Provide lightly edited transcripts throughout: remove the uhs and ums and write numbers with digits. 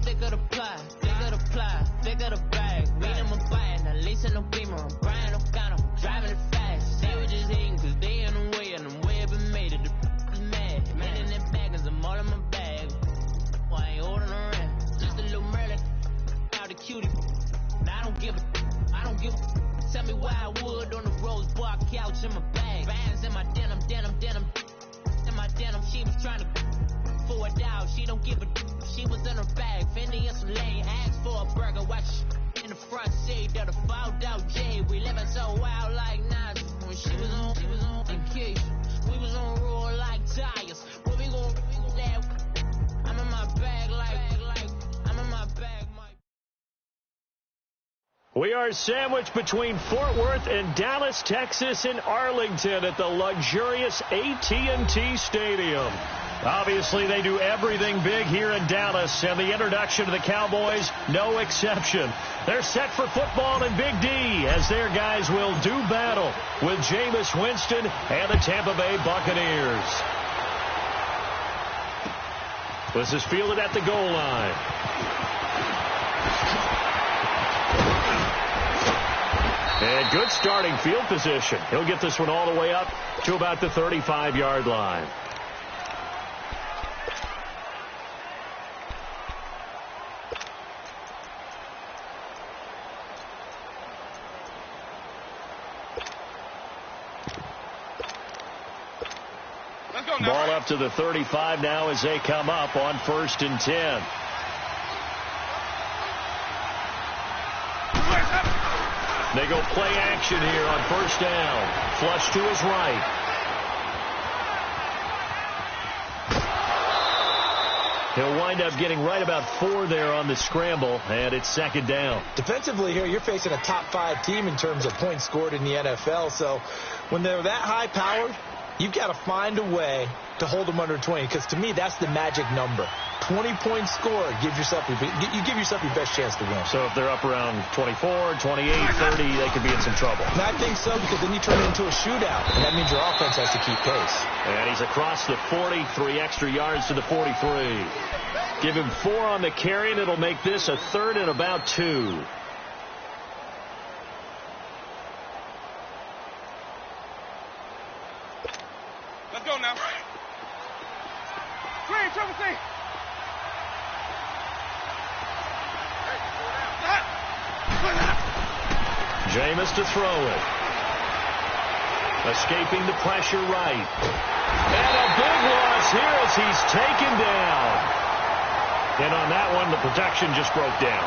thick of the pie, thick of the ply, thick of the bag. Read him a bite, at least in the beamer. I'm Brian O'Connor, driving it fast. They were just hating cause they in the way, and the way I've been made it. The is mad. Man in that bag cause I'm all in my bag. Well, I ain't holding around. Just a little Merlin, out the cutie. Now I don't give a. Tell me why I would on the rose bar couch in my bag. Bands in my denim. In my denim, she was trying to forward out. She don't give a. She was in her bag. Fendi in some lane. Asked for a burger. Watch in the front seat of the fouled out J. We living so wild like Nas. When she was on in case. We was on roll like tires. What we gon' laugh? I'm in my bag like I'm in my bag, Mike. We are sandwiched between Fort Worth and Dallas, Texas, and Arlington at the luxurious AT&T Stadium. Obviously, they do everything big here in Dallas, and the introduction to the Cowboys, no exception. They're set for football in Big D as their guys will do battle with Jameis Winston and the Tampa Bay Buccaneers. This is fielded at the goal line. And good starting field position. He'll get this one all the way up to about the 35-yard line. Ball up to the 35 now as they come up on 1st and 10. They go play action here on 1st down. Flush to his right. He'll wind up getting right about 4 there on the scramble, and it's 2nd down. Defensively here, you're facing a top 5 team in terms of points scored in the NFL. So when they're that high-powered, you've got to find a way to hold them under 20, because to me, that's the magic number. 20 points scored, you give yourself your best chance to win. So if they're up around 24, 28, 30, they could be in some trouble. And I think so, because then you turn it into a shootout, and that means your offense has to keep pace. And he's across the 40, 3 extra yards to the 43. Give him 4 on the carry, and it'll make this a 3rd and about 2. Let's go now. Three, triple C. Jameis to throw it. Escaping the pressure right. And a big loss here as he's taken down. And on that one, the protection just broke down.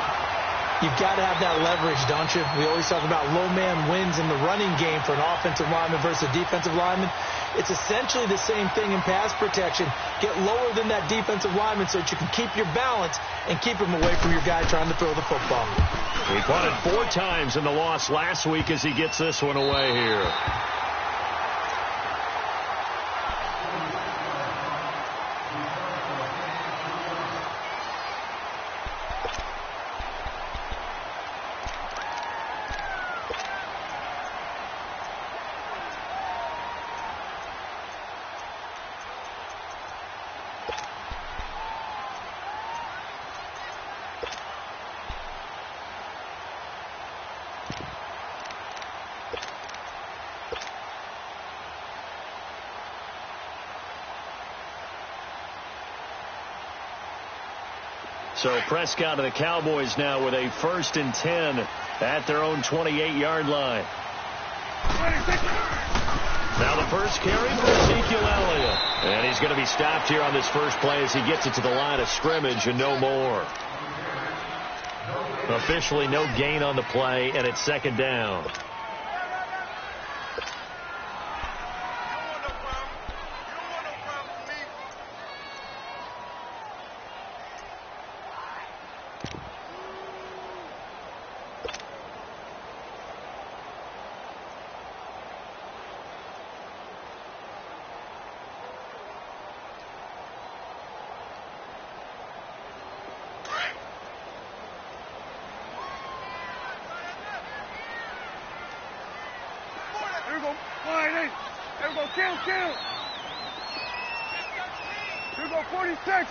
You've got to have that leverage, don't you? We always talk about low man wins in the running game for an offensive lineman versus a defensive lineman. It's essentially the same thing in pass protection. Get lower than that defensive lineman so that you can keep your balance and keep him away from your guy trying to throw the football. He punted 4 times in the loss last week as he gets this one away here. So Prescott and the Cowboys now with a 1st and 10 at their own 28-yard line. Now the first carry for Ezekiel Elliott. And he's going to be stopped here on this first play as he gets it to the line of scrimmage and no more. Officially no gain on the play, and it's 2nd down. There we go, kill. Here we go, 46.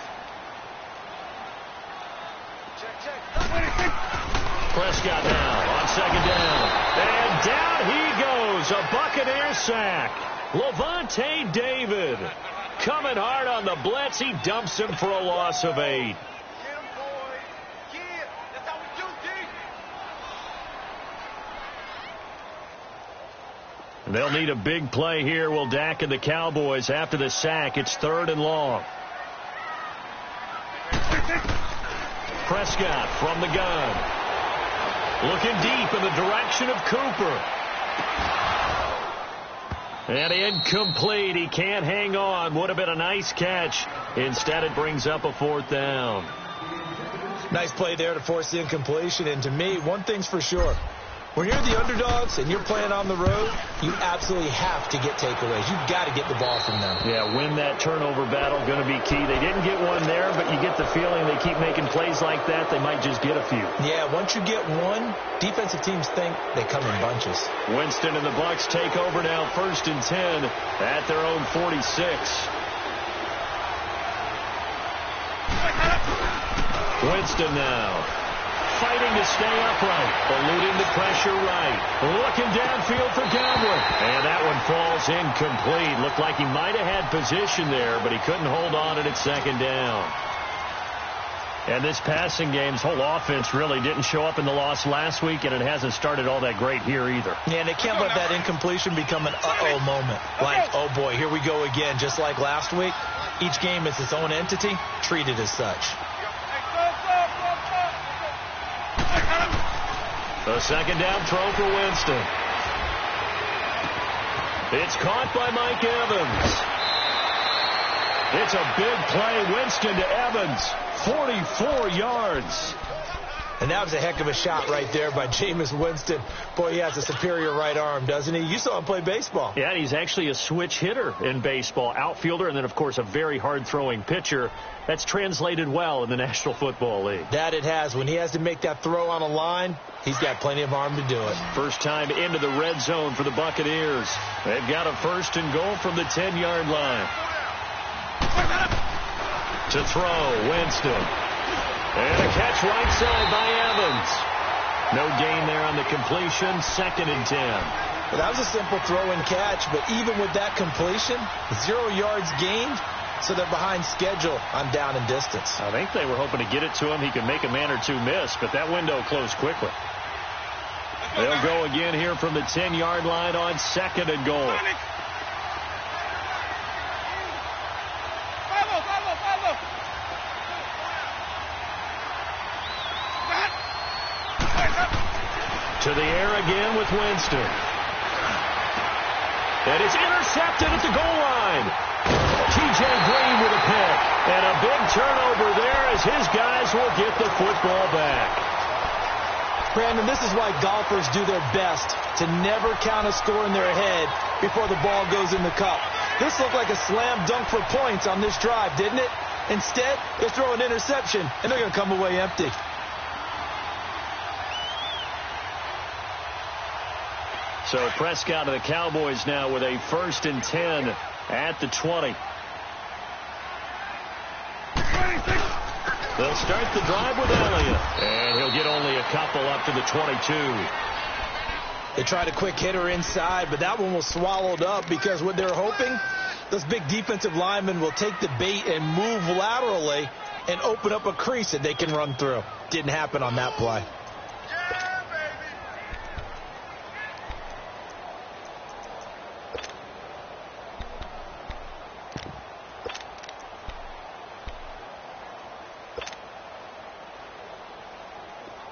Prescott now on second down. And down he goes. A Buccaneer sack. Levante David coming hard on the blitz. He dumps him for a loss of 8. They'll need a big play here. Will Dak and the Cowboys after the sack. It's 3rd and long. Prescott from the gun. Looking deep in the direction of Cooper. And incomplete. He can't hang on. Would have been a nice catch. Instead, it brings up a 4th down. Nice play there to force the incompletion. And to me, one thing's for sure. When you're the underdogs and you're playing on the road, you absolutely have to get takeaways. You've got to get the ball from them. Yeah, win that turnover battle, going to be key. They didn't get one there, but you get the feeling they keep making plays like that, they might just get a few. Yeah, once you get one, defensive teams think they come in bunches. Winston and the Bucs take over now, 1st and 10 at their own 46. Winston now. Fighting to stay upright, eluding the pressure right. Looking downfield for Godwin. And that one falls incomplete. Looked like he might have had position there, but he couldn't hold on at 2nd down. And this passing game's whole offense really didn't show up in the loss last week, and it hasn't started all that great here either. Yeah, and they can't let that incompletion become an uh-oh moment. Like, oh boy, here we go again. Just like last week, each game is its own entity, treated as such. A 2nd down throw for Winston. It's caught by Mike Evans. It's a big play. Winston to Evans. 44 yards. And that was a heck of a shot right there by Jameis Winston. Boy, he has a superior right arm, doesn't he? You saw him play baseball. Yeah, he's actually a switch hitter in baseball. Outfielder, and then, of course, a very hard-throwing pitcher. That's translated well in the National Football League. That it has. When he has to make that throw on a line, he's got plenty of arm to do it. First time into the red zone for the Buccaneers. They've got a 1st and goal from the 10-yard line. To throw, Winston. And a catch right side by Evans. No gain there on the completion. 2nd and 10. Well, that was a simple throw and catch, but even with that completion, 0 yards gained, so they're behind schedule on down and distance. I think they were hoping to get it to him. He could make a man or two miss, but that window closed quickly. They'll go again here from the 10-yard line on 2nd and goal. To the air again with Winston. And it's intercepted at the goal line. T.J. Green with a pick. And a big turnover there as his guys will get the football back. Brandon, this is why golfers do their best to never count a score in their head before the ball goes in the cup. This looked like a slam dunk for points on this drive, didn't it? Instead, they throw an interception, and they're going to come away empty. So Prescott of the Cowboys now with a 1st and 10 at the 20. They'll start the drive with Elliott, and he'll get only a couple up to the 22. They tried a quick hitter inside, but that one was swallowed up because what they're hoping, those big defensive linemen will take the bait and move laterally and open up a crease that they can run through. Didn't happen on that play.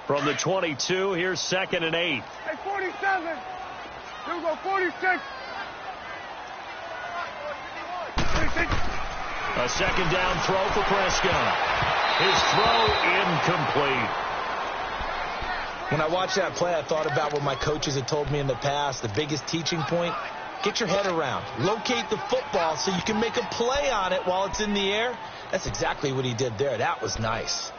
From the 22, here's 2nd and 8. Hey, 47. Here we go, 46. 46. A 2nd down throw for Prescott. His throw incomplete. When I watched that play, I thought about what my coaches had told me in the past. The biggest teaching point, get your head around. Locate the football so you can make a play on it while it's in the air. That's exactly what he did there. That was nice.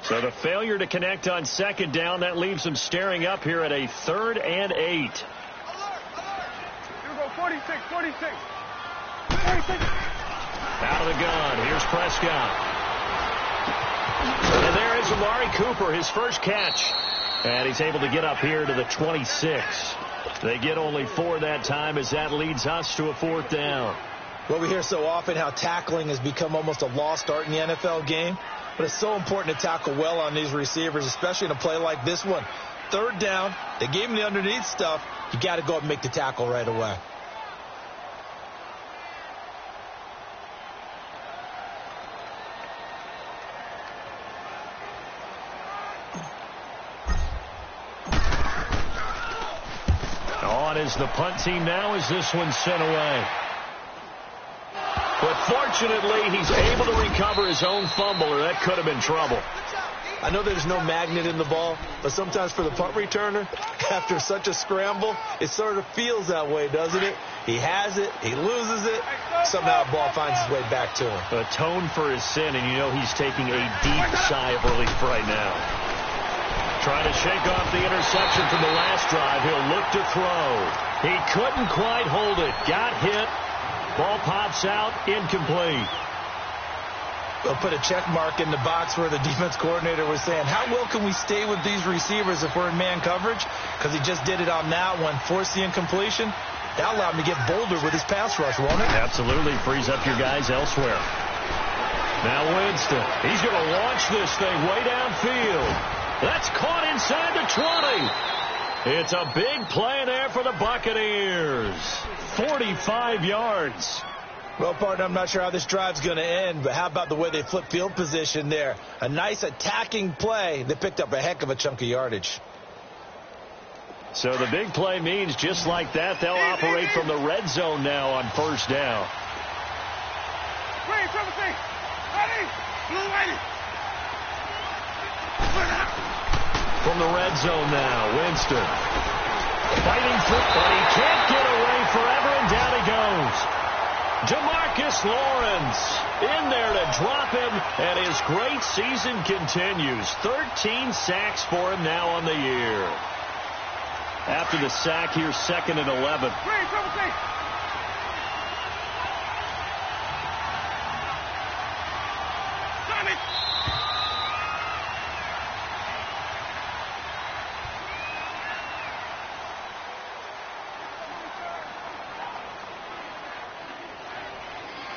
So the failure to connect on 2nd down, that leaves them staring up here at a 3rd and 8. Here we go, 46, 46. 46. Out of the gun, here's Prescott. Amari Cooper, his first catch. And he's able to get up here to the 26. They get only 4 that time as that leads us to a 4th down. Well, we hear so often how tackling has become almost a lost art in the NFL game. But it's so important to tackle well on these receivers, especially in a play like this one. 3rd down, they gave him the underneath stuff. You got to go up and make the tackle right away. On is the punt team now as this one's sent away. But fortunately, he's able to recover his own fumble, or that could have been trouble. I know there's no magnet in the ball, but sometimes for the punt returner, after such a scramble, it sort of feels that way, doesn't it? He has it, he loses it, somehow the ball finds its way back to him. Atone for his sin, and you know he's taking a deep sigh of relief right now. Trying to shake off the interception from the last drive. He'll look to throw. He couldn't quite hold it. Got hit. Ball pops out. Incomplete. They'll put a check mark in the box where the defense coordinator was saying, how well can we stay with these receivers if we're in man coverage? Because he just did it on that one. Forced the incompletion. That allowed him to get bolder with his pass rush, won't it? Absolutely. Frees up your guys elsewhere. Now Winston. He's going to launch this thing way downfield. That's caught inside the 20. It's a big play there for the Buccaneers. 45 yards. Well, partner, I'm not sure how this drive's going to end, but how about the way they flip field position there? A nice attacking play. They picked up a heck of a chunk of yardage. So the big play means just like that, they'll operate from the red zone now on 1st down. From the red zone now, Winston. Fighting for, but he can't get away forever, and down he goes. DeMarcus Lawrence in there to drop him, and his great season continues. 13 sacks for him now on the year. After the sack, here's 2nd and 11.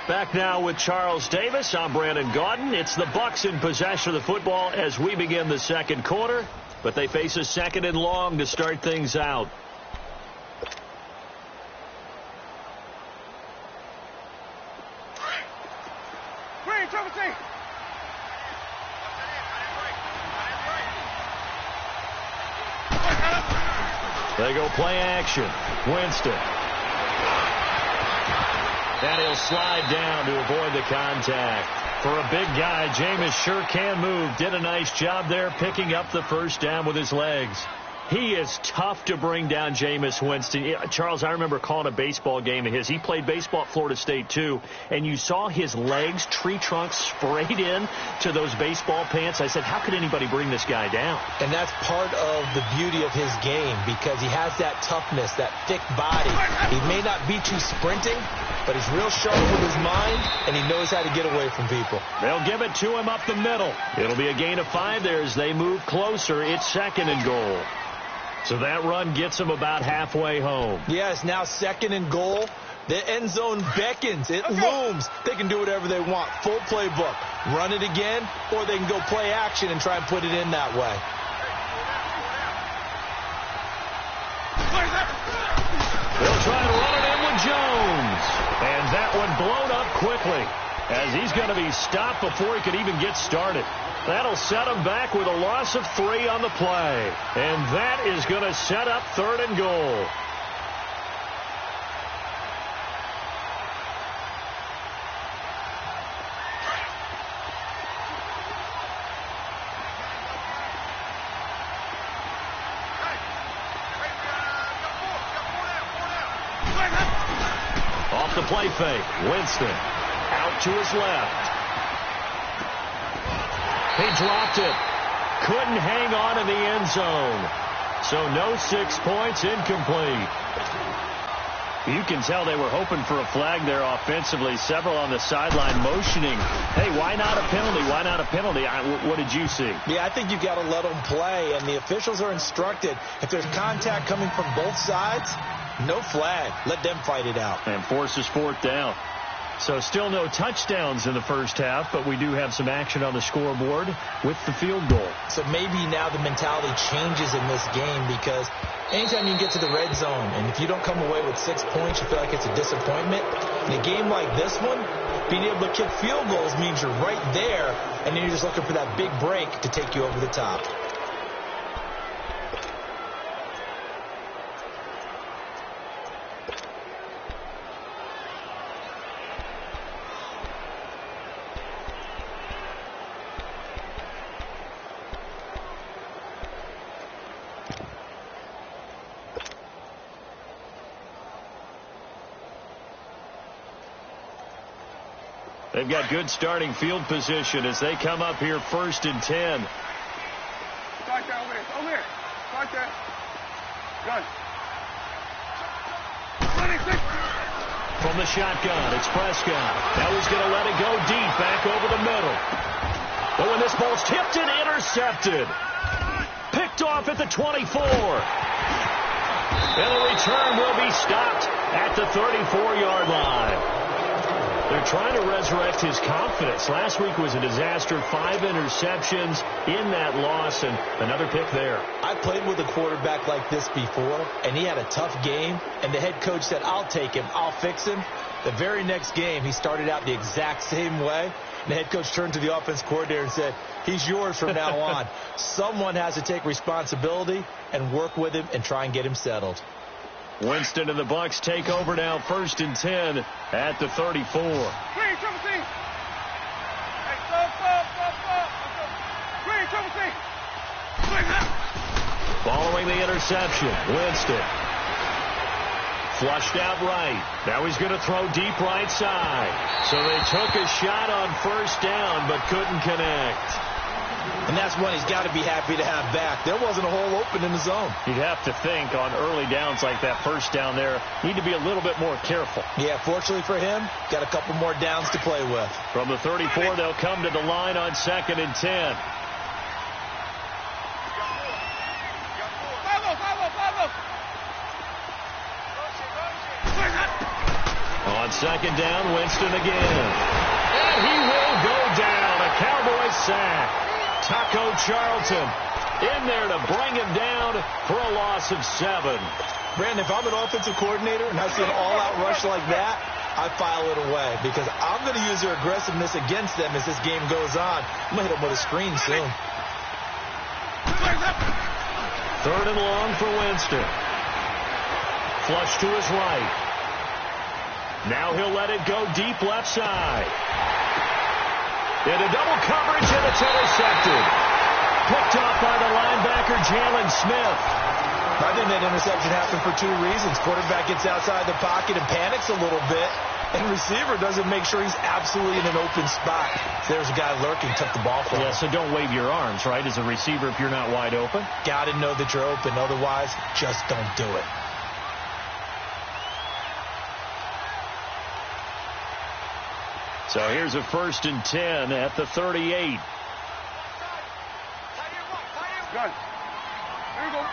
Back now with Charles Davis. I'm Brandon Gaudin. It's the Bucs in possession of the football as we begin the 2nd quarter, but they face a 2nd and long to start things out. They go play action. Winston. And he'll slide down to avoid the contact. For a big guy, Jameis sure can move. Did a nice job there picking up the 1st down with his legs. He is tough to bring down, Jameis Winston. Charles, I remember calling a baseball game of his. He played baseball at Florida State, too. And you saw his legs, tree trunks sprayed in to those baseball pants. I said, how could anybody bring this guy down? And that's part of the beauty of his game because he has that toughness, that thick body. He may not be too sprinting, but he's real sharp with his mind, and he knows how to get away from people. They'll give it to him up the middle. It'll be a gain of 5 there as they move closer. It's 2nd and goal. So that run gets them about halfway home. Yes, now 2nd and goal. The end zone beckons. It looms. They can do whatever they want. Full playbook. Run it again, or they can go play action and try and put it in that way. They'll try to run it in with Jones. And that one blown up quickly as he's going to be stopped before he could even get started. That'll set him back with a loss of 3 on the play. And that is going to set up 3rd and goal. Off the play fake. Winston out to his left. He dropped it. Couldn't hang on in the end zone. So no 6 points, incomplete. You can tell they were hoping for a flag there offensively. Several on the sideline motioning, hey, why not a penalty? Why not a penalty? What did you see? Yeah, I think you've got to let them play, and the officials are instructed. If there's contact coming from both sides, no flag. Let them fight it out. And forces fourth down. So still no touchdowns in the first half, but we do have some action on the scoreboard with the field goal. So maybe now the mentality changes in this game, because anytime you can get to the red zone, and if you don't come away with 6 points, you feel like it's a disappointment. In a game like this one, being able to kick field goals means you're right there, and then you're just looking for that big break to take you over the top. They've got good starting field position as they come up here 1st and 10. Start that over there. Over there. Start that. Gun. 26. From the shotgun, it's Prescott. Now he's going to let it go deep, back over the middle. But when this ball's tipped and intercepted, picked off at the 24. And the return will be stopped at the 34-yard line. They're trying to resurrect his confidence. Last week was a disaster. 5 interceptions in that loss, and another pick there. I played with a quarterback like this before, and he had a tough game, and the head coach said, I'll take him, I'll fix him. The very next game, he started out the exact same way. And the head coach turned to the offense coordinator and said, he's yours from now on. Someone has to take responsibility and work with him and try and get him settled. Winston and the Bucs take over now, 1st and 10 at the 34. Green, triple C. Hey, stop. Green, triple C. Following the interception, Winston flushed out right. Now he's going to throw deep right side. So they took a shot on 1st down but couldn't connect. And that's one he's got to be happy to have back. There wasn't a hole open in the zone. You'd have to think on early downs like that 1st down there, need to be a little bit more careful. Yeah, fortunately for him, got a couple more downs to play with. From the 34, they'll come to the line on 2nd and 10. On 2nd down, Winston again. And he will go down. A Cowboys sack. Taco Charlton in there to bring him down for a loss of 7. Brandon, if I'm an offensive coordinator and I see an all-out rush like that, I file it away because I'm going to use their aggressiveness against them as this game goes on. I'm going to hit them with a screen soon. 3rd and long for Winston. Flush to his right. Now he'll let it go deep left side. Into double coverage, and it's intercepted. Picked off by the linebacker, Jalen Smith. I think that interception happened for 2 reasons. Quarterback gets outside the pocket and panics a little bit, and receiver doesn't make sure he's absolutely in an open spot. There's a guy lurking, took the ball from him. Yeah, so don't wave your arms, right, as a receiver if you're not wide open. Got to know that you're open. Otherwise, just don't do it. So here's a 1st and 10 at the 38. Gun. Here we go.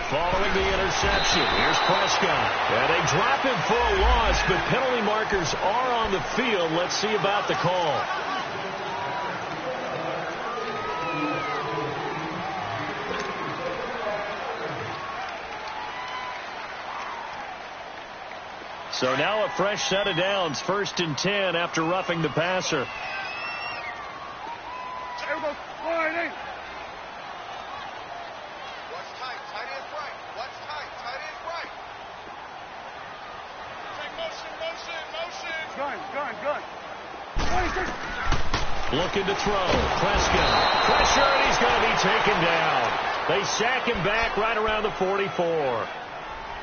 Following the interception, here's Prescott. And they drop him for a loss, but penalty markers are on the field. Let's see about the call. So now a fresh set of downs, 1st and 10 after roughing the passer. Here we go. What's tight? Tight end right. What's tight? Tight end right. Take motion. Gun. 26. Looking to throw. Prescott. Pressure, and he's going to be taken down. They sack him back right around the 44.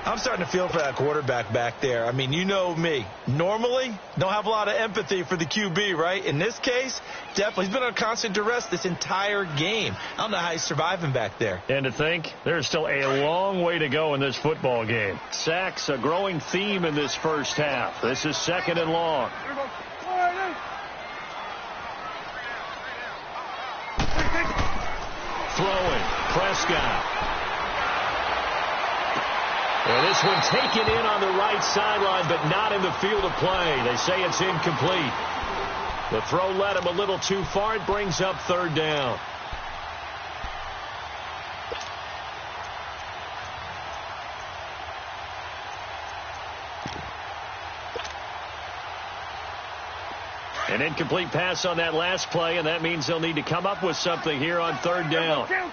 I'm starting to feel for that quarterback back there. I mean, you know me. Normally, don't have a lot of empathy for the QB, right? In this case, definitely. He's been on constant duress this entire game. I don't know how he's surviving back there. And to think, there's still a long way to go in this football game. Sacks, a growing theme in this first half. This is 2nd and long. Throwing, Prescott. And this one taken in on the right sideline, but not in the field of play. They say it's incomplete. The throw led him a little too far. It brings up 3rd down. An incomplete pass on that last play, and that means they'll need to come up with something here on 3rd down. Hey.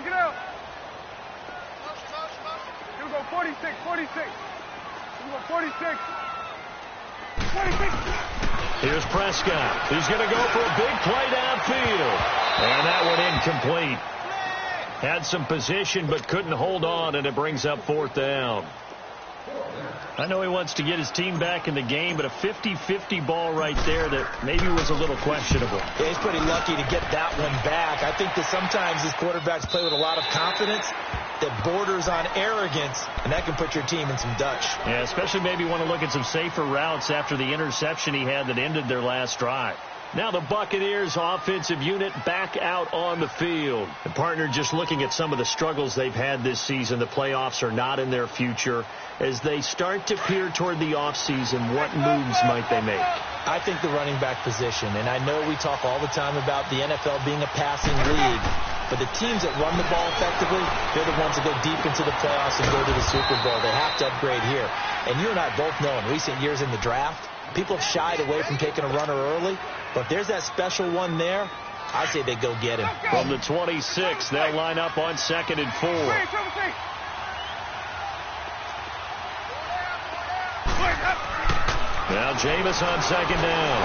Get out. Here we go, 46. Here we go, 46. Here's Prescott. He's going to go for a big play downfield. And that one incomplete. Had some position but couldn't hold on, and it brings up 4th down. I know he wants to get his team back in the game, but a 50-50 ball right there that maybe was a little questionable. Yeah, he's pretty lucky to get that one back. I think that sometimes these quarterbacks play with a lot of confidence that borders on arrogance, and that can put your team in some Dutch. Yeah, especially maybe want to look at some safer routes after the interception he had that ended their last drive. Now the Buccaneers offensive unit back out on the field. The partner just looking at some of the struggles they've had this season. The playoffs are not in their future. As they start to peer toward the offseason, what moves might they make? I think the running back position, and I know we talk all the time about the NFL being a passing league, but the teams that run the ball effectively, they're the ones that go deep into the playoffs and go to the Super Bowl. They have to upgrade here. And you and I both know in recent years in the draft, people have shied away from taking a runner early, but if there's that special one there, I say they go get him. From the 26, they'll line up on 2nd and 4. Now Jameis on 2nd down.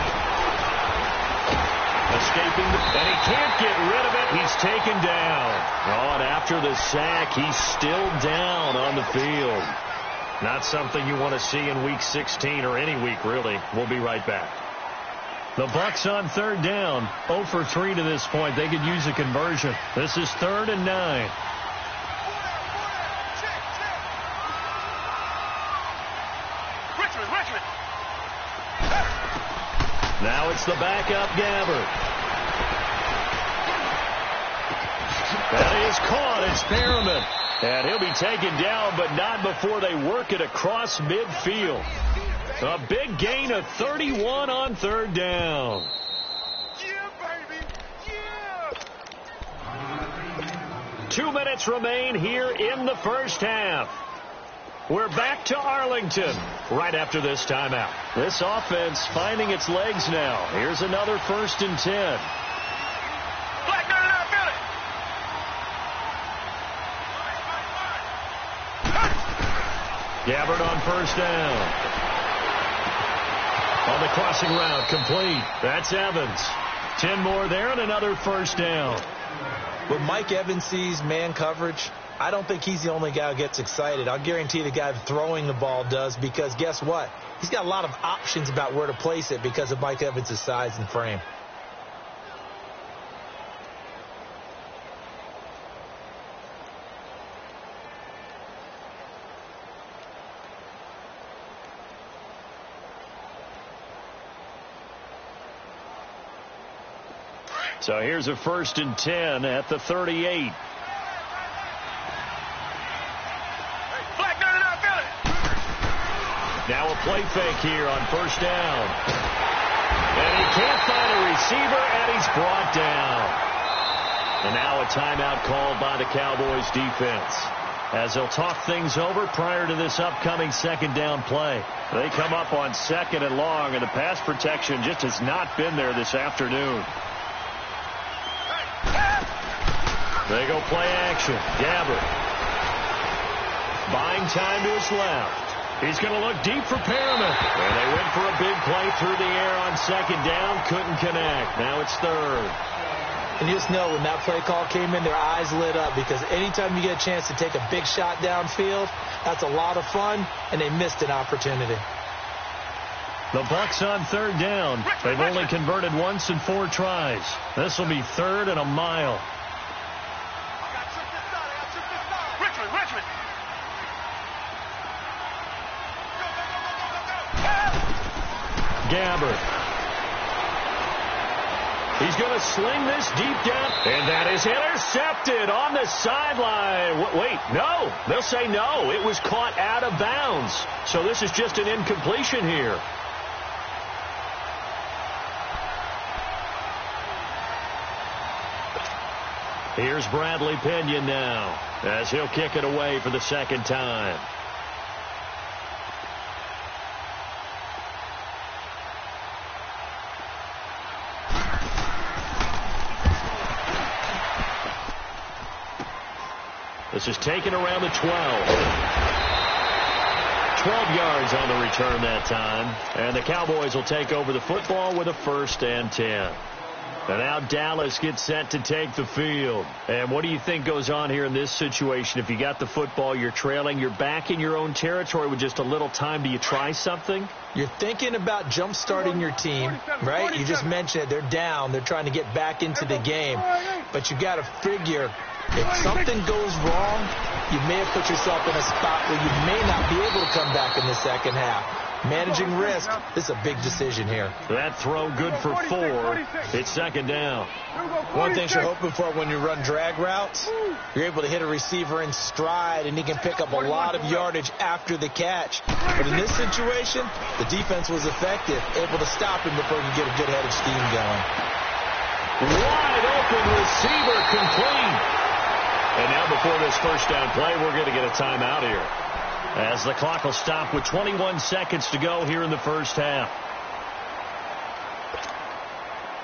Escaping, and he can't get rid of it. He's taken down. Oh, and after the sack, he's still down on the field. Not something you want to see in Week 16 or any week, really. We'll be right back. The Bucs on 3rd down. 0 for 3 to this point. They could use a conversion. This is 3rd and 9. Now it's the backup Gabbert. That is caught. It's Perriman. And he'll be taken down, but not before they work it across midfield. A big gain of 31 on 3rd down. Yeah, baby. Yeah. 2 minutes remain here in the first half. We're back to Arlington right after this timeout. This offense finding its legs now. Here's another 1st and 10. Black, no, feel it. Gabbert on 1st down. On the crossing route, complete. That's Evans. 10 more there and another 1st down. When Mike Evans sees man coverage, I don't think he's the only guy who gets excited. I'll guarantee the guy throwing the ball does, because guess what? He's got a lot of options about where to place it because of Mike Evans' size and frame. So here's a 1st and 10 at the 38. Now a play fake here on 1st down. And he can't find a receiver, and he's brought down. And now a timeout called by the Cowboys defense, as they'll talk things over prior to this upcoming 2nd down play. They come up on 2nd and long, and the pass protection just has not been there this afternoon. They go play action. Gabbert buying time to his left. He's going to look deep for Perriman. And they went for a big play through the air on 2nd down. Couldn't connect. Now it's 3rd. And you just know when that play call came in, their eyes lit up, because anytime you get a chance to take a big shot downfield, that's a lot of fun, and they missed an opportunity. The Bucs on third down. They've only converted once in 4 tries. This will be third and a mile. Richmond. Gabbert. He's going to sling this deep down. And that is intercepted on the sideline. Wait, no. They'll say no. It was caught out of bounds. So this is just an incompletion here. Here's Bradley Pinion now, as he'll kick it away for the second time. This is taken around the 12. 12 yards on the return that time. And the Cowboys will take over the football with a 1st and 10. And now Dallas gets set to take the field. And what do you think goes on here in this situation? If you got the football, you're trailing, you're back in your own territory with just a little time. Do you try something? You're thinking about jump-starting your team, right? You just mentioned it. They're down. They're trying to get back into the game. But you got to figure, if something goes wrong, you may have put yourself in a spot where you may not be able to come back in the second half. Managing risk, this is a big decision here. That throw good for 4. It's second down. One thing you're hoping for when you run drag routes, you're able to hit a receiver in stride, and he can pick up a lot of yardage after the catch. But in this situation, the defense was effective, able to stop him before he could get a good head of steam going. Wide open receiver complete. And now before this first down play, we're going to get a timeout here, as the clock will stop with 21 seconds to go here in the first half.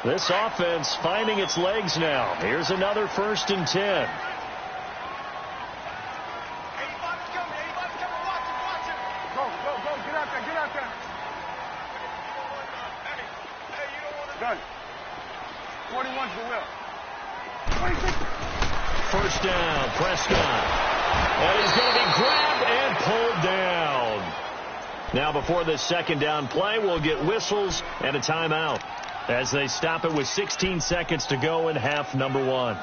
This offense finding its legs now. Here's another 1st and 10. Go. Get out there. Done. 21's the will. 26. First down, Prescott. And he's going to be grabbed and pulled down. Now before this second down play, we'll get whistles and a timeout, as they stop it with 16 seconds to go in half number 1.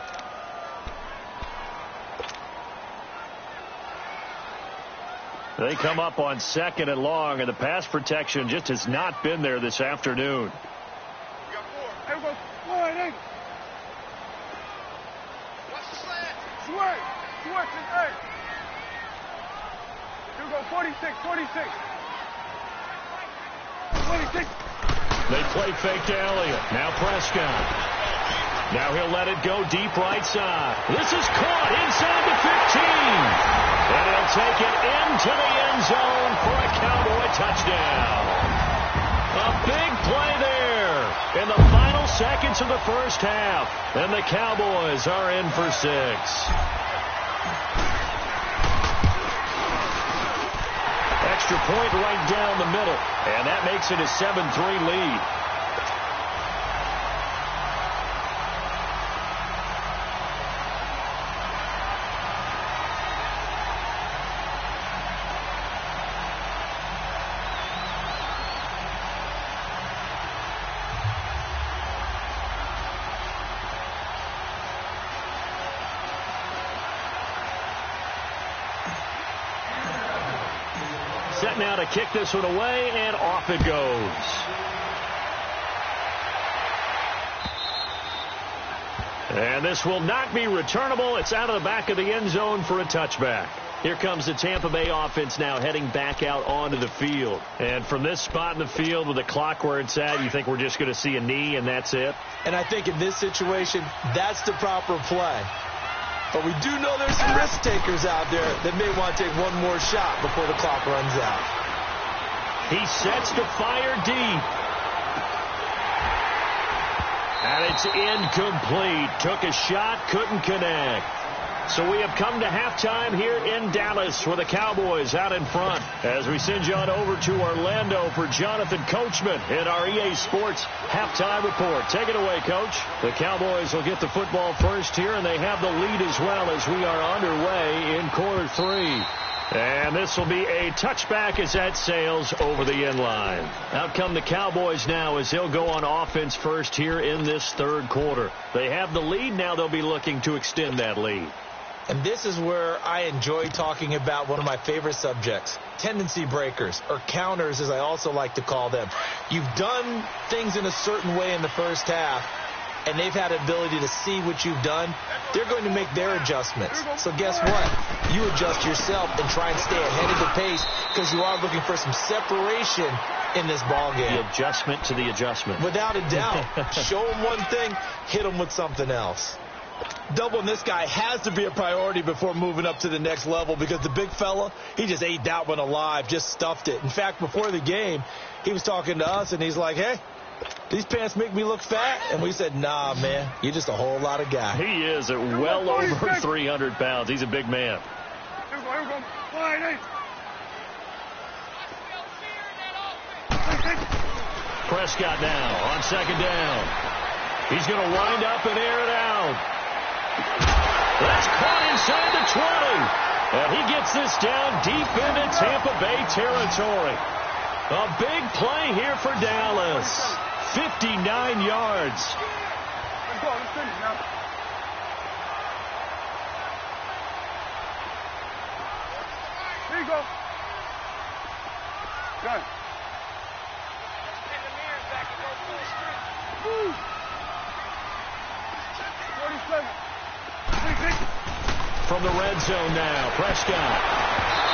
They come up on 2nd and long, and the pass protection just has not been there this afternoon. Hey, go. Hey. Watch the slant. Switch. Hey. You go 46. 26. They play fake to Elliott. Now Prescott. Now he'll let it go deep right side. This is caught inside the 15. And he'll take it into the end zone for a Cowboy touchdown. A big play there in the final seconds of the first half. And the Cowboys are in for 6. Extra point right down the middle. And that makes it a 7-3 lead. Set now to kick this one away, and off it goes. And this will not be returnable. It's out of the back of the end zone for a touchback. Here comes the Tampa Bay offense now heading back out onto the field. And from this spot in the field with the clock where it's at, you think we're just going to see a knee and that's it? And I think in this situation, that's the proper play. But we do know there's some risk takers out there that may want to take one more shot before the clock runs out. He sets to fire deep. And it's incomplete. Took a shot, couldn't connect. So we have come to halftime here in Dallas with the Cowboys out in front. As we send you on over to Orlando for Jonathan Coachman in our EA Sports halftime report. Take it away, Coach. The Cowboys will get the football first here, and they have the lead as well as we are underway in quarter 3. And this will be a touchback as that sails over the end line. Out come the Cowboys now as they'll go on offense first here in this third quarter. They have the lead. Now they'll be looking to extend that lead. And this is where I enjoy talking about one of my favorite subjects, tendency breakers, or counters as I also like to call them. You've done things in a certain way in the first half, and they've had the ability to see what you've done. They're going to make their adjustments. So guess what? You adjust yourself and try and stay ahead of the pace because you are looking for some separation in this ball game. The adjustment to the adjustment. Without a doubt. Show them one thing, hit them with something else. Doubling this guy has to be a priority before moving up to the next level because the big fella, he just ate that one alive, just stuffed it. In fact, before the game, he was talking to us, and he's like, hey, these pants make me look fat? And we said, nah, man, you're just a whole lot of guy. He is at well over 300 pounds. He's a big man. Here we go. Prescott now on second down. He's going to wind up and air it out. That's caught inside the 20. And he gets this down deep into Tampa Bay territory. A big play here for Dallas. 59 yards. Let's go. Let's finish now. Here you go. Done. Woo. 47. From the red zone now, Prescott.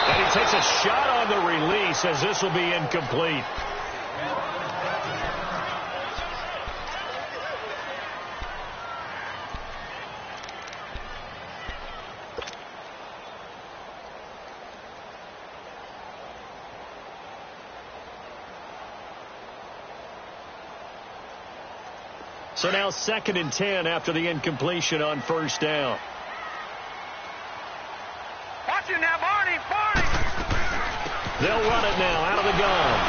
And he takes a shot on the release as this will be incomplete. So now 2nd and 10 after the incompletion on first down. Watch it now, Barney. They'll run it now out of the gun.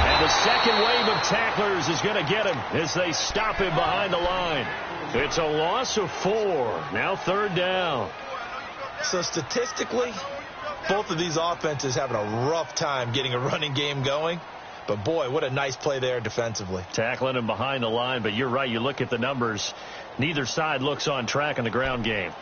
And the second wave of tacklers is going to get him as they stop him behind the line. It's a loss of 4. Now 3rd down. So statistically, both of these offenses having a rough time getting a running game going. But, boy, what a nice play there defensively. Tackling him behind the line, but you're right. You look at the numbers. Neither side looks on track in the ground game.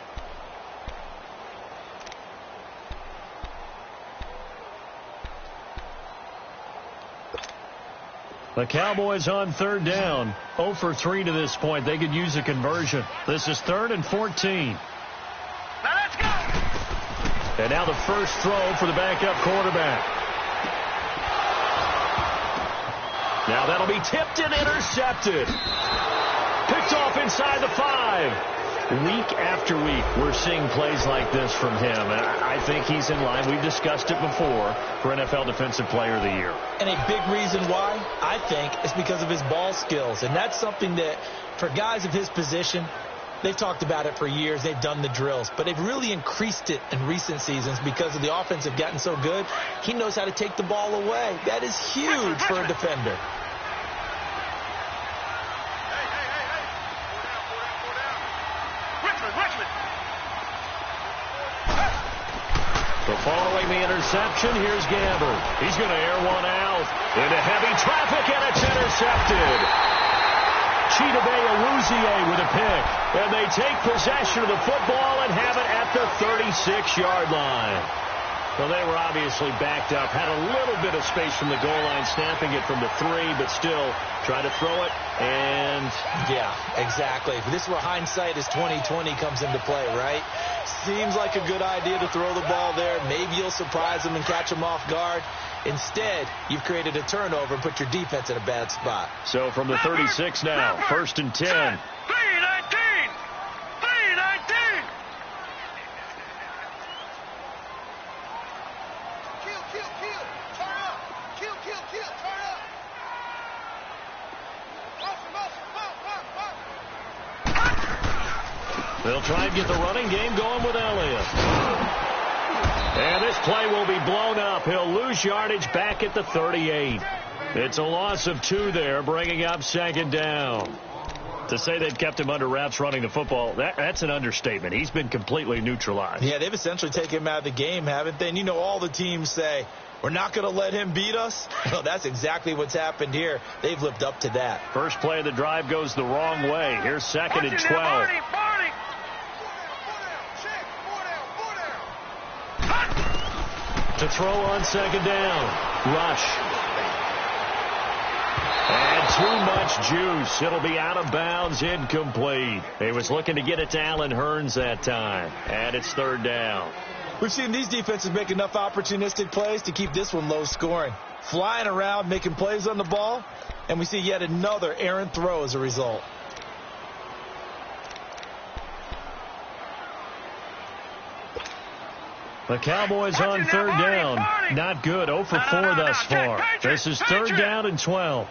The Cowboys on 3rd down. 0 for 3 to this point. They could use a conversion. This is 3rd and 14. Now let's go. And now the first throw for the backup quarterback. Now that'll be tipped and intercepted. Picked off inside the 5. Week after week, we're seeing plays like this from him. And I think he's in line. We've discussed it before for NFL Defensive Player of the Year. And a big reason why, I think, is because of his ball skills. And that's something that, for guys of his position, they've talked about it for years. They've done the drills. But they've really increased it in recent seasons because of the offense have gotten so good. He knows how to take the ball away. That is huge for a defender. Following the interception, here's Gamble. He's going to air one out into heavy traffic, and it's intercepted. Chidobe Awuzie with a pick. And they take possession of the football and have it at the 36-yard line. Well, they were obviously backed up, had a little bit of space from the goal line, snapping it from the 3, but still try to throw it, and... Yeah, exactly. This is where hindsight is 20/20 comes into play, right? Seems like a good idea to throw the ball there. Maybe you'll surprise them and catch them off guard. Instead, you've created a turnover and put your defense in a bad spot. So from the 36 now, 1st and 10. 3-19. They'll try and get the running game going with Elliott. And this play will be blown up. He'll lose yardage back at the 38. It's a loss of 2 there, bringing up second down. To say they've kept him under wraps running the football, that's an understatement. He's been completely neutralized. Yeah, they've essentially taken him out of the game, haven't they? And you know all the teams say, we're not going to let him beat us. Well, that's exactly what's happened here. They've lived up to that. First play of the drive goes the wrong way. Here's second and 12. To throw on second down. Rush. And too much juice. It'll be out of bounds, incomplete. He was looking to get it to Allen Hurns that time. And it's third down. We've seen these defenses make enough opportunistic plays to keep this one low scoring. Flying around, making plays on the ball, and we see yet another errant throw as a result. The Cowboys on third down. Not good. 0 for 4 thus far. This is third down and 12.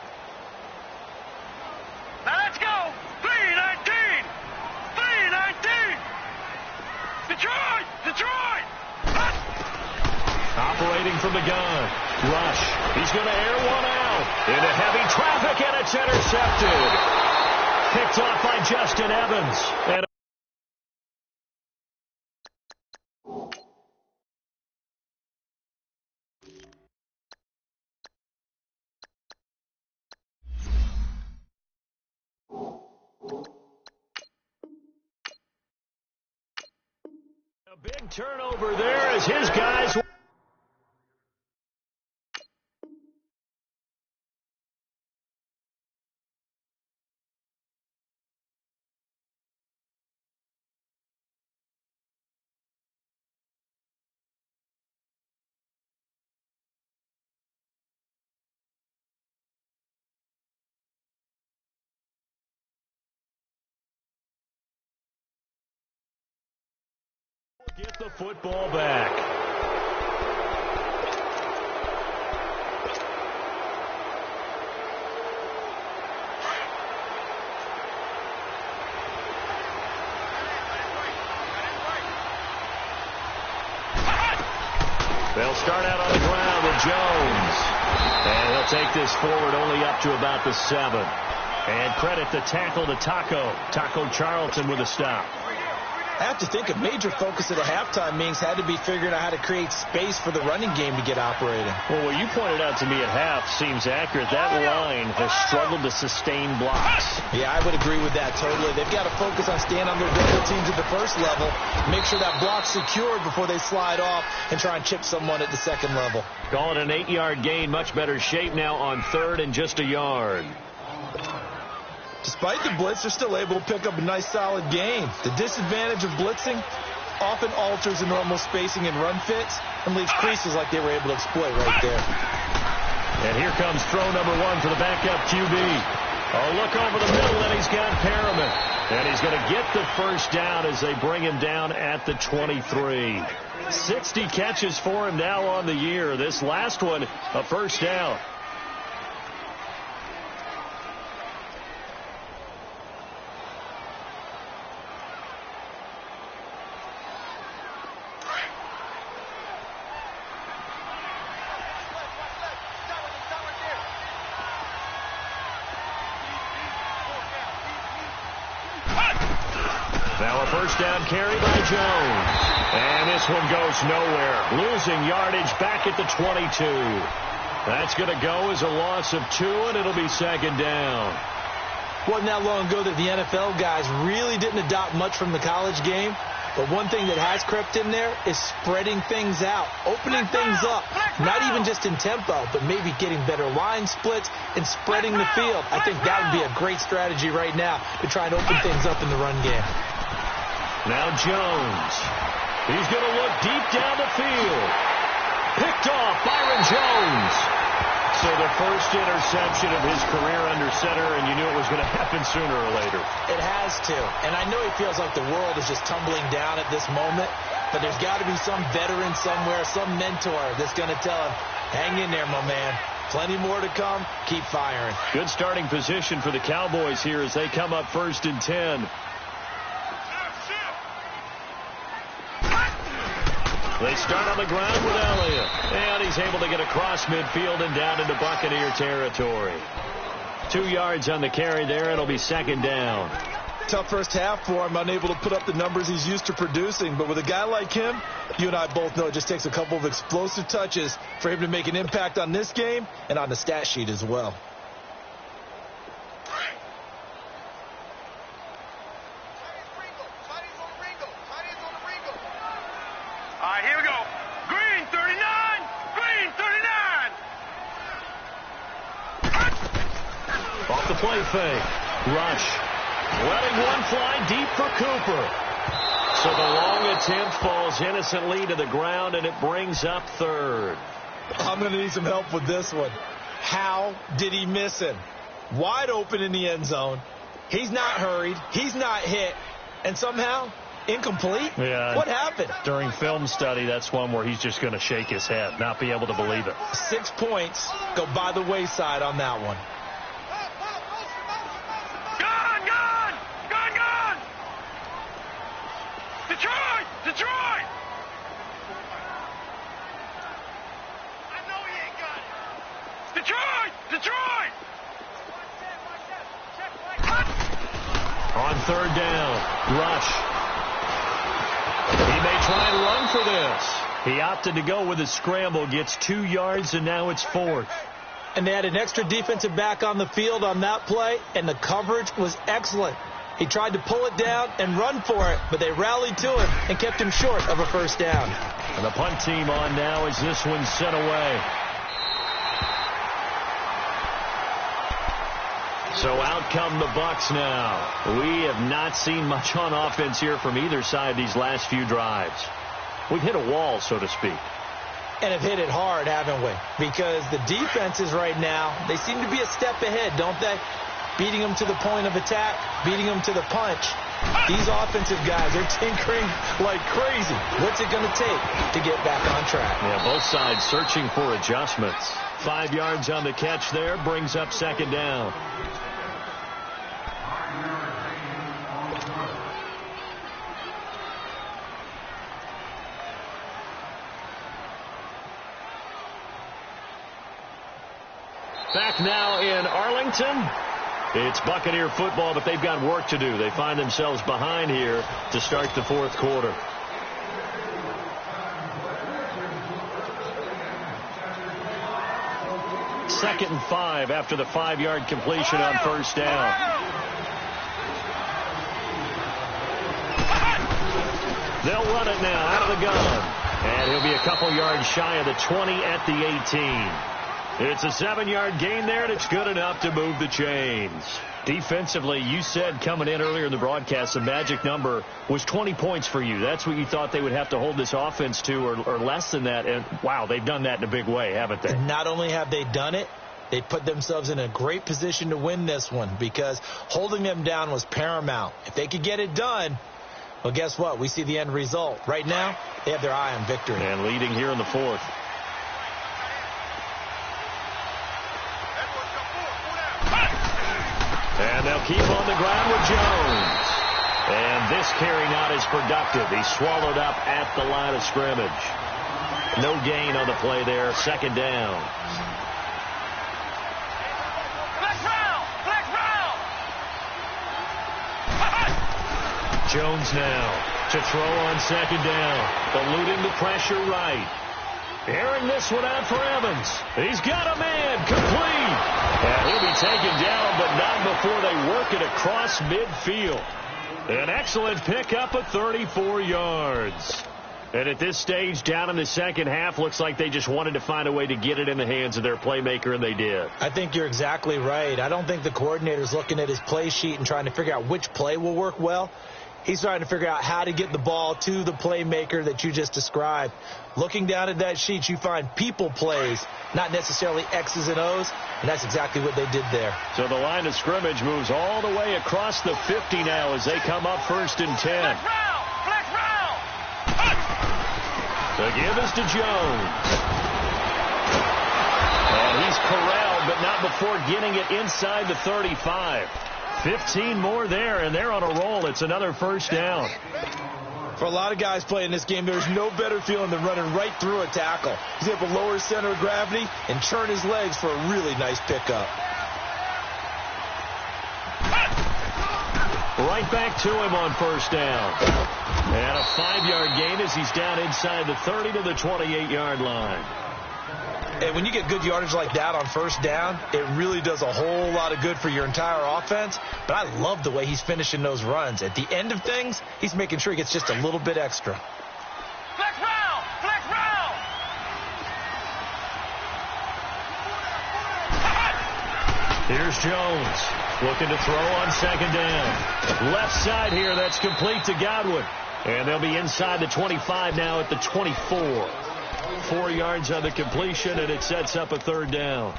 Now let's go. 3-19. 3-19. Detroit. Detroit. Operating from the gun. Rush. He's going to air one out. Into heavy traffic, and it's intercepted. Picked off by Justin Evans. And a big turnover there as his guys... Get the football back. They'll start out on the ground with Jones. And he'll take this forward only up to about the 7. And credit the tackle to Taco Charlton with a stop. I have to think a major focus at the halftime meetings had to be figuring out how to create space for the running game to get operating. Well, what you pointed out to me at half seems accurate. That line has struggled to sustain blocks. Yeah, I would agree with that totally. They've got to focus on staying on their double teams at the first level, make sure that block's secured before they slide off and try and chip someone at the second level. Call it an 8-yard gain. Much better shape now on third and just a yard. Despite the blitz, they're still able to pick up a nice, solid gain. The disadvantage of blitzing often alters the normal spacing and run fits and leaves creases like they were able to exploit right there. And here comes throw number 1 for the backup QB. Oh, look over the middle, and he's got Perriman. And he's going to get the first down as they bring him down at the 23. 60 catches for him now on the year. This last one, a first down. Now a first down carry by Jones. And this one goes nowhere. Losing yardage back at the 22. That's going to go as a loss of 2, and it'll be second down. Wasn't that long ago that the NFL guys really didn't adopt much from the college game. But one thing that has crept in there is spreading things out, opening things up, not even just in tempo, but maybe getting better line splits and spreading the field. I think that would be a great strategy right now to try and open things up in the run game. Now Jones. He's going to look deep down the field. Picked off Byron Jones. So the first interception of his career under center, and you knew it was going to happen sooner or later. It has to. And I know he feels like the world is just tumbling down at this moment, but there's got to be some veteran somewhere, some mentor that's going to tell him, hang in there, my man. Plenty more to come. Keep firing. Good starting position for the Cowboys here as they come up first and 10. They start on the ground with Elliott. And he's able to get across midfield and down into Buccaneer territory. 2 yards on the carry there. It'll be second down. Tough first half for him, unable to put up the numbers he's used to producing. But with a guy like him, you and I both know it just takes a couple of explosive touches for him to make an impact on this game and on the stat sheet as well. All right, here we go. Green 39, green 39. Off the play fake. Rush. Letting one fly deep for Cooper. So the long attempt falls innocently to the ground, and it brings up third. I'm going to need some help with this one. How did he miss him? Wide open in the end zone. He's not hurried. He's not hit. And somehow, incomplete? Yeah. What happened? During film study, that's one where he's just going to shake his head, not be able to believe it. 6 points go by the wayside on that one. Detroit! Detroit! I know he ain't got it. Detroit! Detroit! On third down, Rush. He may try and run for this. He opted to go with a scramble, gets 2 yards, and now it's fourth. And they had an extra defensive back on the field on that play, and the coverage was excellent. He tried to pull it down and run for it, but they rallied to him and kept him short of a first down. And the punt team on now as this one's sent away. So out come the Bucs now. We have not seen much on offense here from either side these last few drives. We've hit a wall, so to speak. And have hit it hard, haven't we? Because the defenses right now, they seem to be a step ahead, don't they? Beating them to the point of attack, beating them to the punch. These offensive guys are tinkering like crazy. What's it going to take to get back on track? Yeah, both sides searching for adjustments. 5 yards on the catch there, brings up second down. Back now in Arlington. It's Buccaneer football, but they've got work to do. They find themselves behind here to start the fourth quarter. Second and 5 after the 5-yard completion on first down. They'll run it now out of the gun. And he'll be a couple yards shy of the 20 at the 18. It's a 7-yard gain there, and it's good enough to move the chains. Defensively, you said coming in earlier in the broadcast, the magic number was 20 points for you. That's what you thought they would have to hold this offense to, or less than that. And, wow, they've done that in a big way, haven't they? Not only have they done it, they put themselves in a great position to win this one because holding them down was paramount. If they could get it done, well, guess what? We see the end result. Right now, they have their eye on victory. And leading here in the fourth. And they'll keep on the ground with Jones. And this carry not as productive. He's swallowed up at the line of scrimmage. No gain on the play there. Second down. Black round! Black round! Jones now to throw on second down. Eluding the pressure right. Airing this one out for Evans. He's got a man. Complete. And he'll be taken down, but not before they work it across midfield. An excellent pickup of 34 yards. And at this stage, down in the second half, looks like they just wanted to find a way to get it in the hands of their playmaker, and they did. I think you're exactly right. I don't think the coordinator's looking at his play sheet and trying to figure out which play will work well. He's trying to figure out how to get the ball to the playmaker that you just described. Looking down at that sheet, you find people plays, not necessarily X's and O's, and that's exactly what they did there. So the line of scrimmage moves all the way across the 50 now as they come up first and 10. Black round! Black round! The give is to Jones. And he's corralled, but not before getting it inside the 35. 15 more there, and they're on a roll. It's another first down. For a lot of guys playing this game, there's no better feeling than running right through a tackle. He's able to lower his center of gravity and turn his legs for a really nice pickup. Right back to him on first down. And a 5-yard gain as he's down inside the 30 to the 28-yard line. And when you get good yardage like that on first down, it really does a whole lot of good for your entire offense. But I love the way he's finishing those runs. At the end of things, he's making sure he gets just a little bit extra. Flex round! Flex round! Here's Jones looking to throw on second down. Left side here, that's complete to Godwin. And they'll be inside the 25 now at the 24. 4 yards on the completion, and it sets up a third down.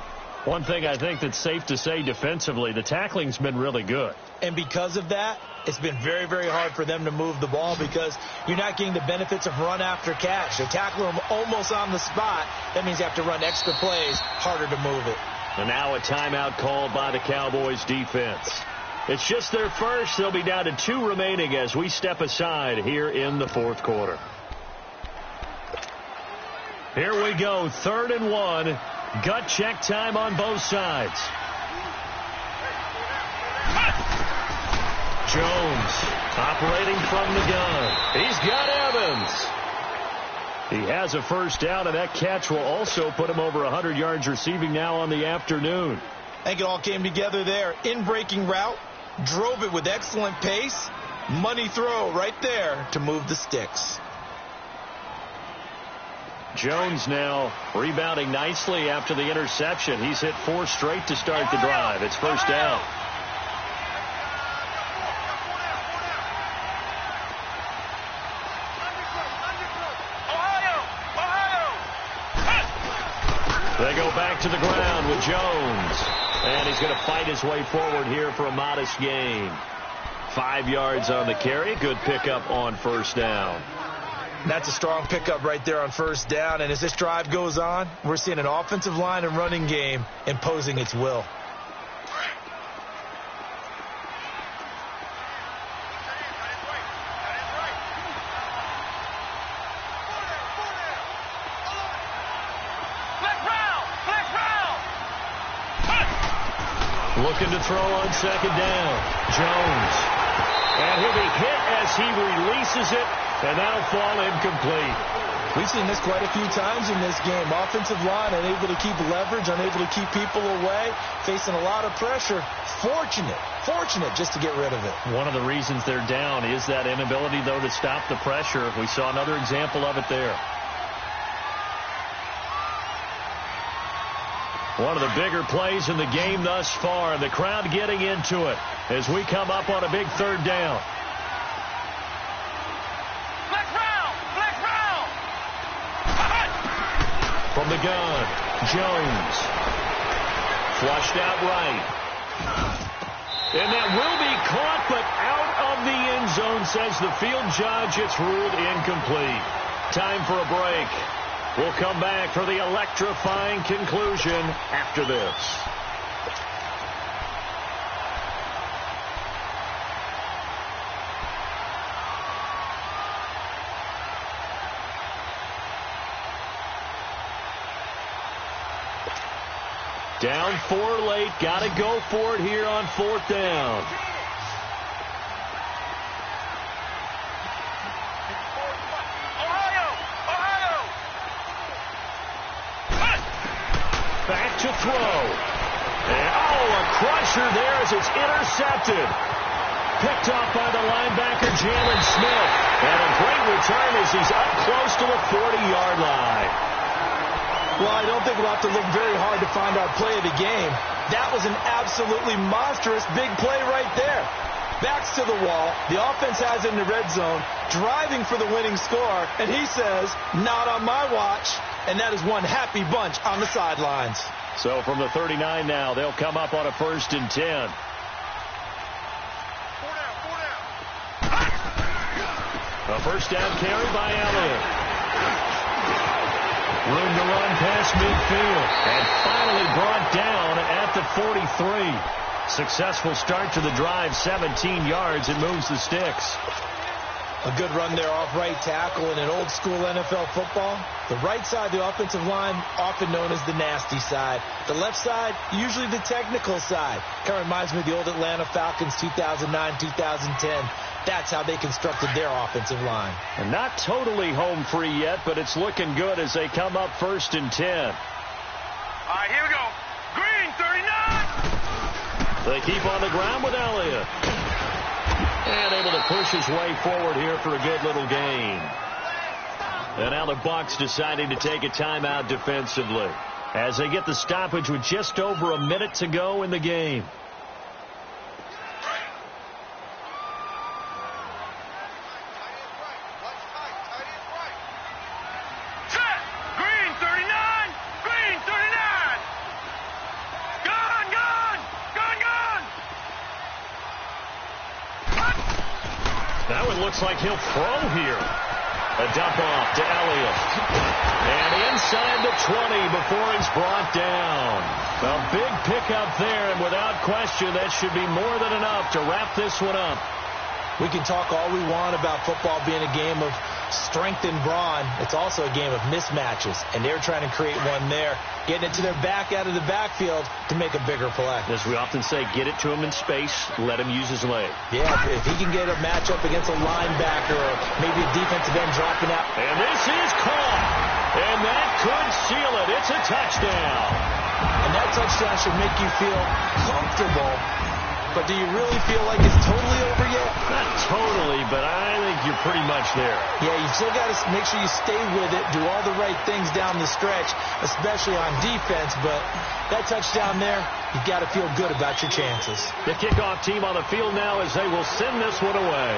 One thing I think that's safe to say defensively, the tackling's been really good. And because of that, it's been very, very hard for them to move the ball because you're not getting the benefits of run after catch. They tackle them almost on the spot. That means you have to run extra plays, harder to move it. And now a timeout called by the Cowboys defense. It's just their first. They'll be down to 2 remaining as we step aside here in the fourth quarter. Here we go, 3rd and 1. Gut check time on both sides. Jones operating from the gun. He's got Evans. He has a first down, and that catch will also put him over 100 yards receiving now on the afternoon. I think it all came together there. In-breaking route, drove it with excellent pace. Money throw right there to move the sticks. Jones now rebounding nicely after the interception. He's hit 4 straight to start the drive. It's first down. They go back to the ground with Jones. And he's going to fight his way forward here for a modest gain. 5 yards on the carry. Good pickup on first down. That's a strong pickup right there on first down. And as this drive goes on, we're seeing an offensive line and running game imposing its will. Looking to throw on second down. Jones. And he'll be hit as he releases it, and that'll fall incomplete. We've seen this quite a few times in this game. Offensive line unable to keep leverage, unable to keep people away, facing a lot of pressure. Fortunate just to get rid of it. One of the reasons they're down is that inability, though, to stop the pressure. We saw another example of it there. One of the bigger plays in the game thus far. The crowd getting into it as we come up on a big third down. Flex round! Flex round! From the gun, Jones. Flushed out right. And that will be caught, but out of the end zone, says the field judge. It's ruled incomplete. Time for a break. We'll come back for the electrifying conclusion after this. Down 4 late. Got to go for it here on 4th down. Back to throw. And, a crusher there as it's intercepted. Picked off by the linebacker, Jalen Smith. And a great return as he's up close to the 40-yard line. Well, I don't think we'll have to look very hard to find our play of the game. That was an absolutely monstrous big play right there. Backs to the wall. The offense has it in the red zone, driving for the winning score. And he says, not on my watch. And that is one happy bunch on the sidelines. So from the 39 now, they'll come up on a 1st and 10. A first down carry by Elliott. Room to run past midfield. And finally brought down at the 43. Successful start to the drive, 17 yards. It moves the sticks. A good run there off right tackle in an old school NFL football. The right side of the offensive line, often known as the nasty side. The left side, usually the technical side. Kind of reminds me of the old Atlanta Falcons 2009, 2010. That's how they constructed their offensive line. And not totally home free yet, but it's looking good as they come up 1st and 10. All right, here we go. Green, 39. They keep on the ground with Elliott. And able to push his way forward here for a good little gain. And now the Bucs deciding to take a timeout defensively as they get the stoppage with just over a minute to go in the game. Set. Green, 39. Green, 39. Gun, gun. Gun, gun. That one looks like he'll throw here. A dump off to Elliott. And inside the 20 before he's brought down. A big pickup there, and without question, that should be more than enough to wrap this one up. We can talk all we want about football being a game of strength and brawn. It's also a game of mismatches, and they're trying to create one there, getting it to their back out of the backfield to make a bigger play. As we often say, get it to him in space, let him use his leg. Yeah, if he can get a matchup against a linebacker or maybe a defensive end dropping out. And this is caught, and that could seal it. It's a touchdown. And that touchdown should make you feel comfortable. But do you really feel like it's totally over yet? Not totally, but I think you're pretty much there. Yeah, you still got to make sure you stay with it, do all the right things down the stretch, especially on defense. But that touchdown there, you've got to feel good about your chances. The kickoff team on the field now as they will send this one away.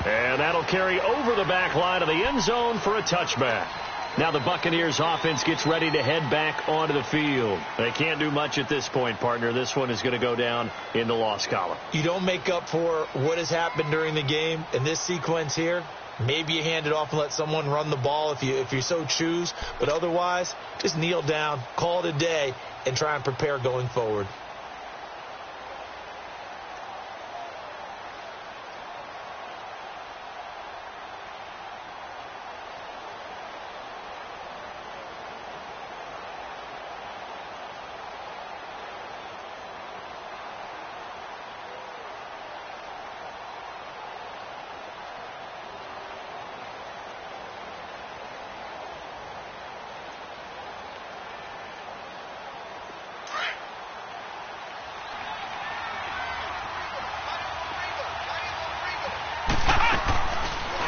And that'll carry over the back line of the end zone for a touchback. Now the Buccaneers offense gets ready to head back onto the field. They can't do much at this point, partner. This one is going to go down in the loss column. You don't make up for what has happened during the game in this sequence here. Maybe you hand it off and let someone run the ball if you so choose. But otherwise, just kneel down, call it a day, and try and prepare going forward.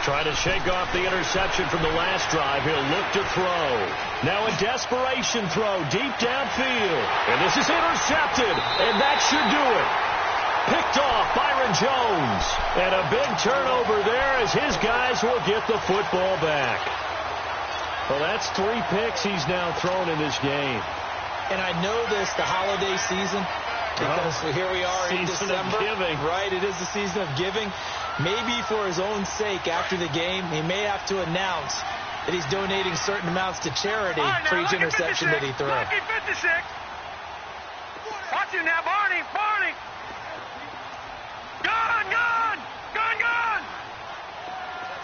Trying to shake off the interception from the last drive. He'll look to throw. Now a desperation throw deep downfield. And this is intercepted. And that should do it. Picked off Byron Jones. And a big turnover there as his guys will get the football back. Well, that's 3 picks he's now thrown in this game. And I know this, the holiday season, because here we are in December. Right, it is the season of giving. Maybe for his own sake, after the game, he may have to announce that he's donating certain amounts to charity for each interception that he threw. Lucky 56. Watch him now, Barney. Barney. Gun, gun. Gun, gun.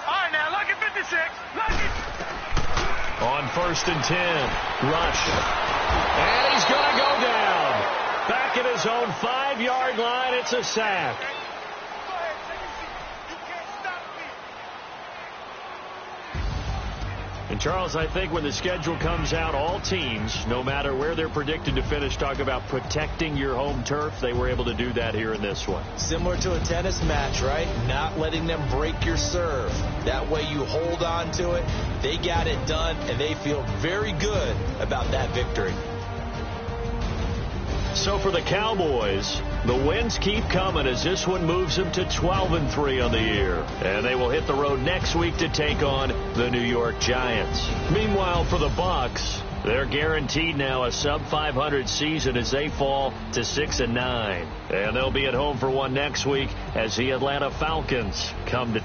All right, now, Lucky 56. Lucky. On 1st and 10, rush. And he's going to go down. Back at his own 5-yard line, it's a sack. And, Charles, I think when the schedule comes out, all teams, no matter where they're predicted to finish, talk about protecting your home turf. They were able to do that here in this one. Similar to a tennis match, right? Not letting them break your serve. That way you hold on to it. They got it done, and they feel very good about that victory. So for the Cowboys, the wins keep coming as this one moves them to 12-3 on the year. And they will hit the road next week to take on the New York Giants. Meanwhile, for the Bucs, they're guaranteed now a sub-500 season as they fall to 6-9. And they'll be at home for one next week as the Atlanta Falcons come to